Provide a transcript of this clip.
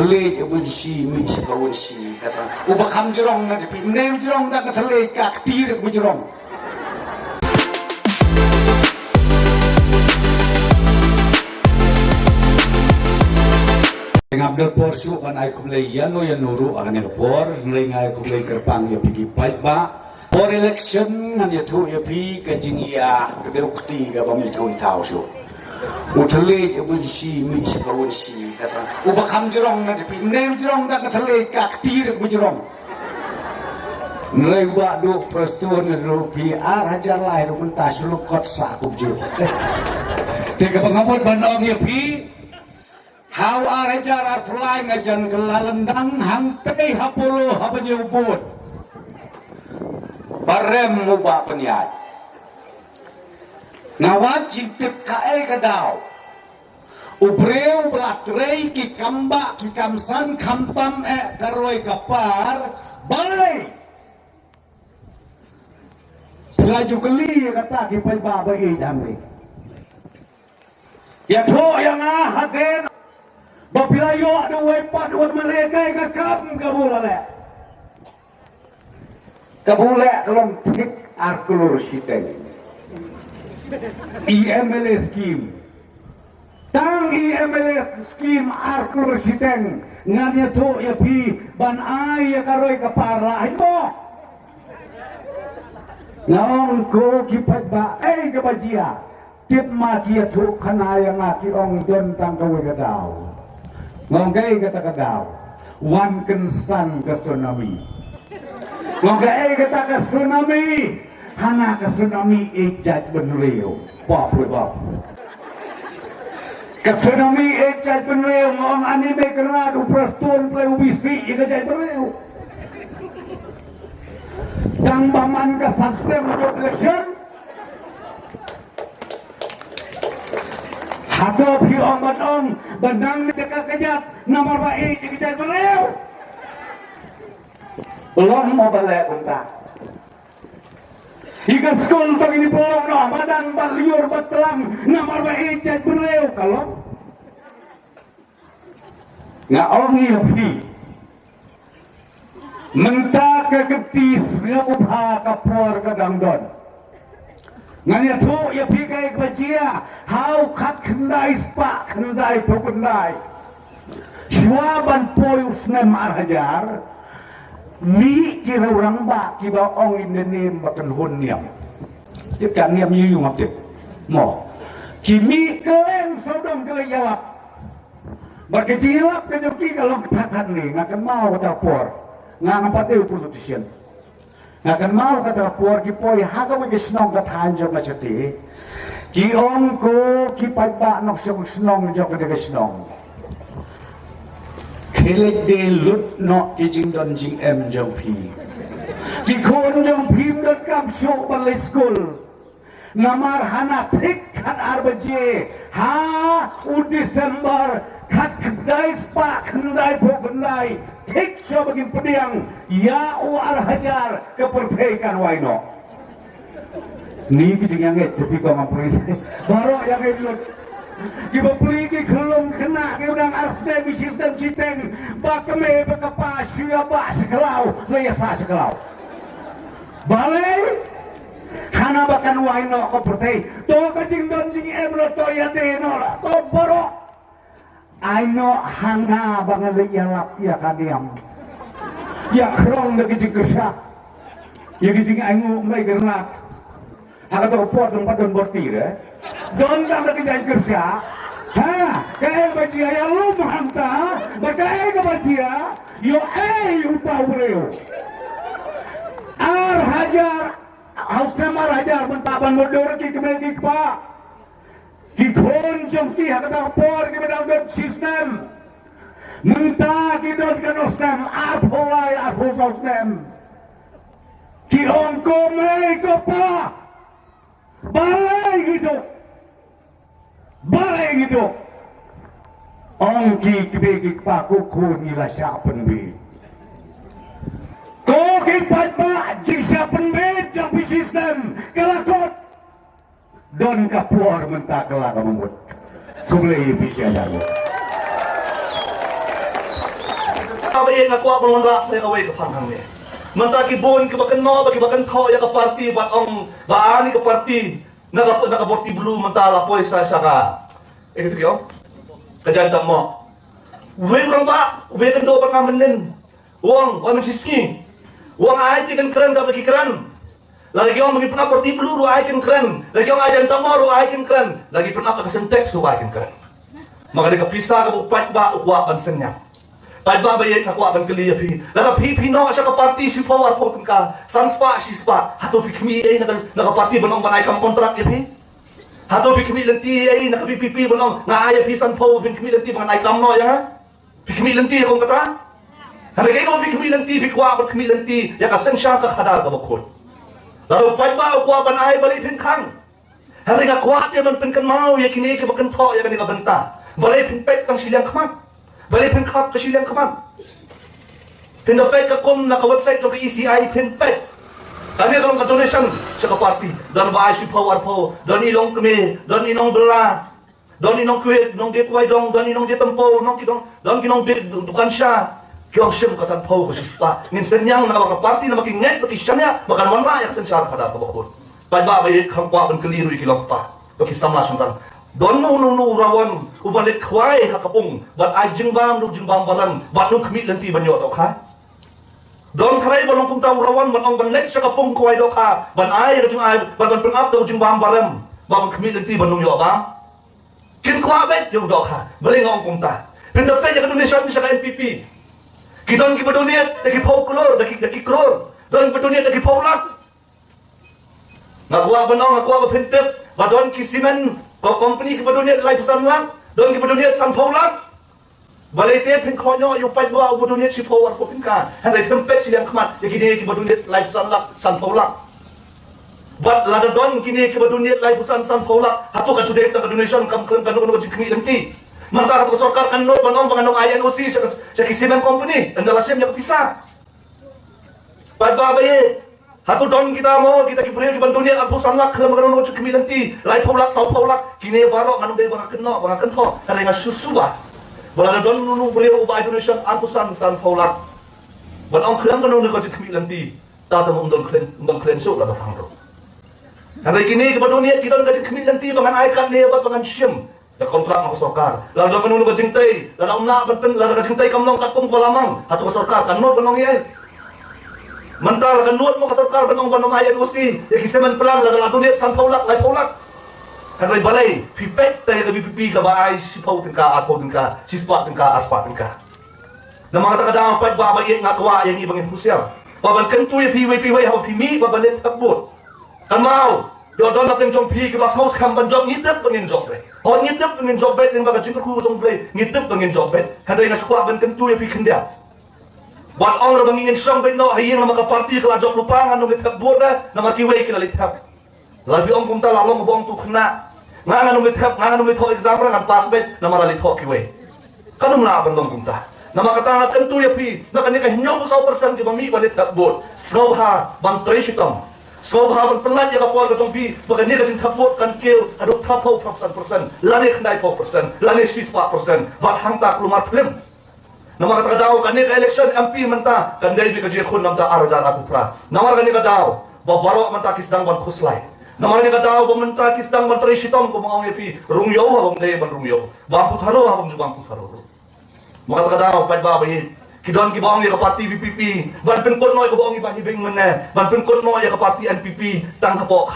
ทะเลจะบุญชีมีสกบุญชีกันซะอุปคำจรองนั่นพี่เนรจรองดังทะเลกากตีรบุญจรองngambil porsu kan ay kumlay yano yanuro ang nga por nilay nga ay kumlay kerpang ya pigi pait ba por election nga ya tu ya pi kajing iya kaderukti ka ba mi tu tao so utale ya buji si mi si ka won si kasa uba kam jirong na pi nen jirong da ka tale ka ktir bu jirong nilay ba do prastuan na do pi ar hajar lai ro ta suluk kot sa ku ju te ka pangapon banong ya pi How are jarar pulai ngajan kelalendang hantai hapulu hapenyubut barem mubah penyat ngawajib kae kadau ubreu belatrei ki kamba ki kamsan kampam karoi kapar balai selaju keli kata ki paiba bagi damai ya tho yang haden Bila yo ada wepat buat mereka kakam kabulale. Kabule kelom tik arkulur siteng. IML scheme. Tang IML scheme arkulur siteng. Nganya to ya pi ban ai ya karoi kaparla ito. Ngaong ko kipat ba kabajia. Tip ma kia to kanaya ngaki ong don tang kawe kadao. Ngongkai kata kadau, wan kensan ke tsunami. Ngongkai kata ke tsunami, hana ke tsunami ejat benleo, pop pop. Ke tsunami ejat benleo, ngong anime kena du prastun play ubisi ejat benleo. Tang baman ke sistem election. Hadap hi ong benang ni dekat kejat nomor baik kejat beliau belum mau balik unta hingga sekolah tang ini belum no badan baliur betelang nomor baik kejat beliau kalau nggak ongi hi mentah ke ketis ngubah kapor ke dangdon nganya tu ya pikai kebajia hau kat kendai spak kendai tu kendai Syuaban poyus nem arhajar mi kira orang bak kiba ong indenim bakan hun niam tiếp cận niam như dùng học tiếp mỏ kimi kelen sodom kele jawab berkecilap kejoki kalau katakan nih ngakan mau kata por ngampat eu politician ngakan mau kata por ki poi haga wege snong ka thanjok na chati ki ong ko ki patba nok snong jok ka de snong Khelet de lut no ki jing don jing em jong pi ki khon jong phim dot kam show ban le school namar hana thik khat arbaje ha u December khat khandai spa khandai phokandai thik so bagin pediang ya u ar hajar ke perthaikan waino ni ki jing yang tapi ko ngampuri baro yang lut Kiba peligi kelum kena keudang arsne bisistem citeng bakame bakapa syaba sekelau leyasa sekelau balai hana bakan waino ko pertai to kajing don jing emro to yade no to boro aino hanga bangal yalap ya kadiam ya krong de kajing kersa ya kajing aingu mai gernak haka to pot dong padon borti re don kam lagi jalan kerja ha kaya bajia ya lu mahanta bakaya ke bajia yo utaureo ar hajar hauskamar hajar mentaban mundur ki kemegi pa ki khon jong ki hakata por ki bedang sistem mentah ki don kanostem ar pholai ar phosostem ki on ko mei ko pa balai hidup ongki kibegi paku kuni la siapen bi koki patba jing siapen bi jampi sistem kelakot don kapuar mentah kelak membuat kumlei bisa jago apa yang aku apa ras saya kawai ke panhang ni. Mentah kibun ke bakan no bagi bakan tho ya ke parti bat ong baani ke parti naga borti blue mentah lapoi saya saka. Itu kyo. Kajan tamo. Wei orang ba, wei kan do bang amenen. Wong mencisni. Wong ai kan keren ka bagi keren. Lagi orang bagi pernah porti blue ai kan keren. Lagi orang ajan tamo ai kan keren. Lagi pernah pakai sentek ai kan keren. Maka dia kepisah ke bupat ba ukwa bansennya. Pai ba bayi aku akan keli api. Lalu pi no sa parti si power po ka. Sanspa si spa. Hato pi kami ay naka parti banong banay kam kontrak api. Hato pi kami lenti ay naka PPP banong nga ay pi san po pi kami lenti banay kam no ya. Pi kami lenti akong kata. Handa kay ko pi kami lenti pi kwa pi kami lenti ya ka sensya ka hadar ka bakot. Lalu pai ba ko banay balik pin kang. Handa nga kwa ti man pin kan mau ya kini ke bakan tho ya kanila benta. Balik pin pek tang silang kaman. Balik pin kap ke silang kaman. Pin dapat ka kom na ka website to ka ECI pin pek. Kani kalong ka donation sa ka party. Dan ba si power po. Dan ilong kami, dan inong bela. Dan inong kuit, nong gateway dong, dan inong ditempo, nong kidong, dan kinong dukan siya. Kiyong siyem kasan po ko siya. Minsan niyang nakaka party na makingit pati siya niya, makan manrayak san siya kada ka bakot. Pai ba bay kang kwa ban kaliru kilong pa. Paki sama siyang Don no rawan ubalik kwai hakapung bat ajing bang do jing bang baran bat no kami lenti banyo dok ha don kharai balong pung taw rawan ban ong ban lek sa kapung kwai dok ha ban ai do jing ai ban pengap do jing bang baram bang kami lenti banung yo ba kin kwa bet yo dok ha bali ngong pung ta pinda pe ya Indonesia sa NPP kidon ki baduniat dagi folklore dagi kror don baduniat dagi paulak ngakwa banong ngakwa ba pintip badon kisimen ko company ke dunia live sanlang don ke dunia sanpaulang balai te pin konyo yu pai ba bu dunia si power ko pin ka han dai tempet si yang khamat ya kini ke dunia live sanlang sanpaulang bat lada don kini ke dunia live sanpaulang hatu ka sudah ka donation kam kan kan kami lenti mantah ka sarkar kan no banong banganong INOC sa kisiman company andala sem ya pisah bat ba baye Hatu don kita mau kita kiburi di bantunya aku sanlak kalau magano no kami nanti lai paulak sau paulak kini baro nganu be bang kento karena susu ba bala don nunu buri ubah Indonesia aku san paulak ban ong klang kanu ko kami nanti ta ta mong don klen so la batang ro karena kini ke bantunya kita don kami nanti bangan ai kan ne ba bangan sim da kontrak aku sokar la don kanu ko jingtai la umna ban la ka jingtai kamlong katong palamang hatu ko sokar kan no banong ye Mental kan nuot mo kasarkar banong ayan usi ya kiseman pelan la dunia san paulak lai paulak kan rai balai pipet tay ka bipipi ka baay si pau tingka apo tingka si spa tingka aspa tingka na mga takadang pag babayin nga kawa yang ibang impusel baban kentu ya piway haw pimi babalit takbot kan mau do don na jong pi ka bas maus kam ban jong ngitep pangin job re hon ngitep pangin job bet ning baga jing ku jong play ngitep pangin job bet kan rai nga sukwa ban kentu ya pi kendia Buat orang mengingin song beno hayang na makaparti kala jok lupangan nung itap boda na makiway kila litap. Labi ong kumta lalong mabong tu kena. Nga nung itho exam ra ng pass bet na maralit ho kiway. Kanong na abandong kumta. Na makatangat kan tu yapi na kanika hinyong usaw persen ki mami balit hap bod. Snow ha bang tresitom. Snow ha bang penlat ya kapwa ka jongpi baga ni ka jing hap bod kan kil adok tapaw persen. Lani khnay po persen. Lani 6% bat hangta klumar film. Nama kata daw kani ka election MP menta kanday bi ka jekun namta arajar aku pra. Nama kani ka daw babaro menta kisdang ban khuslay. Nama kani ka daw menta kisdang ban tresitom ko mga yapi rungyo habang day ban rungyo. Bangku tharo habang ju bangku tharo. Maka ka daw pad babayi kidon ki bang ya ka parti VPP ban pen kon noy ko bang ibang ibeng mena ban pen kon noy ya ka parti NPP tang hapo